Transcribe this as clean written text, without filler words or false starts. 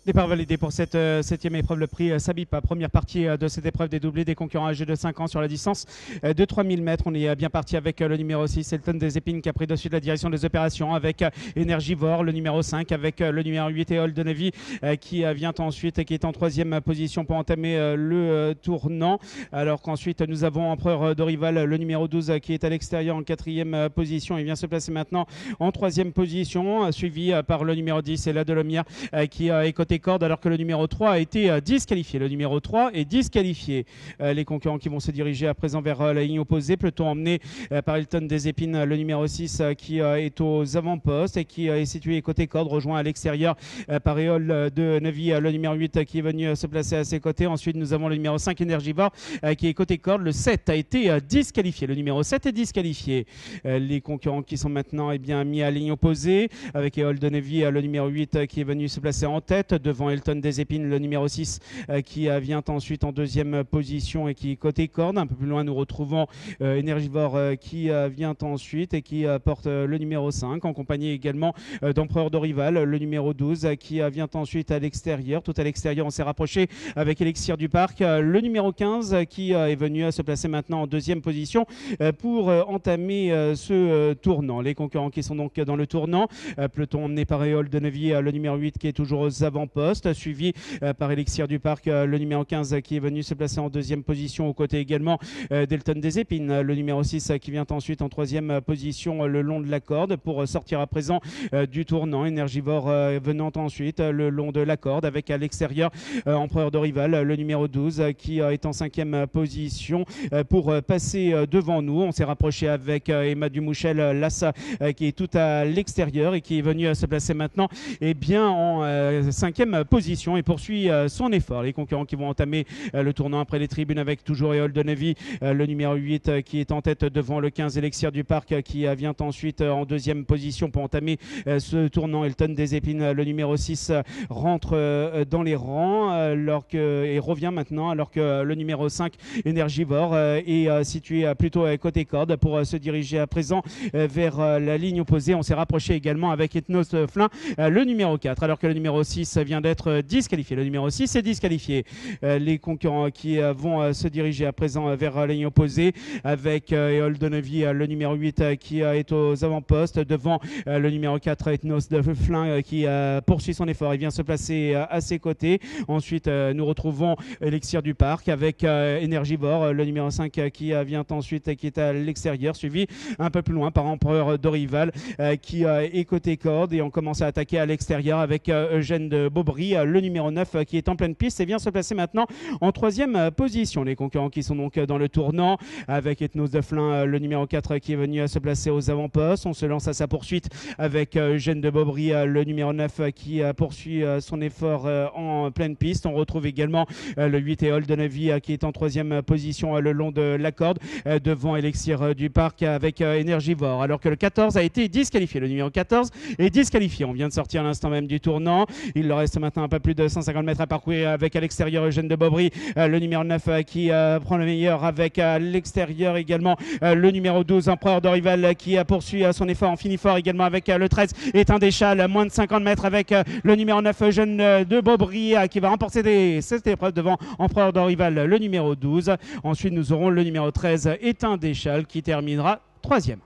Départ validé pour cette septième épreuve, le prix Sabipa. Première partie de cette épreuve des doublés des concurrents âgés de 5 ans sur la distance de 3000 mètres. On est bien parti avec le numéro 6, Elton des Épines, qui a pris dessus de la direction des opérations avec Énergivore, le numéro 5, avec le numéro 8, Éole de Navy, qui vient ensuite et qui est en troisième position pour entamer le tournant. Alors qu'ensuite, nous avons Empereur d'Orival, le numéro 12, qui est à l'extérieur en quatrième position. Il vient se placer maintenant en troisième position, suivi par le numéro 10, et la Delomière, qui est côté corde, alors que le numéro 3 a été disqualifié. Le numéro 3 est disqualifié. Les concurrents qui vont se diriger à présent vers la ligne opposée, peloton emmené par Elton des Épines, le numéro 6, qui est aux avant-postes et qui est situé côté corde, rejoint à l'extérieur par Éole de Navy, le numéro 8, qui est venu se placer à ses côtés. Ensuite, nous avons le numéro 5, Énergivore, qui est côté corde. Le 7 a été disqualifié. Le numéro 7 est disqualifié. Les concurrents qui sont maintenant mis à ligne opposée, avec Éole de Navy, le numéro 8, qui est venu se placer en tête, devant Elton des Épines, le numéro 6, qui vient ensuite en deuxième position et qui est côté corde. Un peu plus loin, nous retrouvons Énergivore, qui vient ensuite et qui porte le numéro 5, en compagnie également d'Empereur d'Orival, le numéro 12, qui vient ensuite à l'extérieur. Tout à l'extérieur, on s'est rapproché avec Élixir du Parc, le numéro 15, qui est venu se placer maintenant en deuxième position pour entamer ce tournant. Les concurrents qui sont donc dans le tournant, peloton emmené par Éole de Navy, le numéro 8, qui est toujours aux avant-postes, suivi par Élixir du Parc, le numéro 15, qui est venu se placer en deuxième position, aux côtés également d'Elton des Épines, le numéro 6, qui vient ensuite en troisième position le long de la corde pour sortir à présent du tournant. Énergivore venant ensuite le long de la corde, avec à l'extérieur Empereur d'Orival, le numéro 12, qui est en cinquième position pour passer devant nous. On s'est rapproché avec Emma Dumouchel, Lassa, qui est tout à l'extérieur et qui est venu se placer maintenant en cinquième position et poursuit son effort. Les concurrents qui vont entamer le tournant après les tribunes, avec toujours Éole de Navy, le numéro 8, qui est en tête devant le 15, Élixir du Parc, qui vient ensuite en deuxième position pour entamer ce tournant. Elton des Épines, le numéro 6, rentre dans les rangs et revient maintenant, alors que le numéro 5, Énergivore, est situé plutôt côté corde pour se diriger à présent vers la ligne opposée. On s'est rapproché également avec Ethnos Flin, le numéro 4, alors que le numéro 6 vient d'être disqualifié. Le numéro 6 est disqualifié. Les concurrents qui vont se diriger à présent vers la ligne opposée, avec Éole de Navy, le numéro 8, qui est aux avant-postes, devant le numéro 4, Ethnos de Flin, qui poursuit son effort. Il vient se placer à ses côtés. Ensuite, nous retrouvons Élixir du Parc, avec Énergivore, le numéro 5, qui vient ensuite, qui est à l'extérieur, suivi un peu plus loin par Empereur d'Orival, qui est côté corde. Et on commence à attaquer à l'extérieur avec Eugène de Beaubry, le numéro 9, qui est en pleine piste et vient se placer maintenant en troisième position. Les concurrents qui sont donc dans le tournant, avec Ethnos de Flin, le numéro 4, qui est venu se placer aux avant-postes. On se lance à sa poursuite avec Eugène de Beaubry, le numéro 9, qui poursuit son effort en pleine piste. On retrouve également le 8, Éole de Navy, qui est en troisième position le long de la corde, devant Élixir du Parc, avec Énergivore, alors que le 14 a été disqualifié. Le numéro 14 est disqualifié. On vient de sortir à l'instant même du tournant. Il leur reste maintenant un peu plus de 150 mètres à parcourir, avec à l'extérieur Eugène de Beaubry, le numéro 9, qui prend le meilleur, avec à l'extérieur également le numéro 12, Empereur d'Orival, qui poursuit son effort en fini fort également, avec le 13, Éteint des Châles, moins de 50 mètres, avec le numéro 9, Eugène de Beaubry, qui va remporter cette épreuve devant Empereur d'Orival, le numéro 12. Ensuite, nous aurons le numéro 13, Éteint des Châles, qui terminera troisième.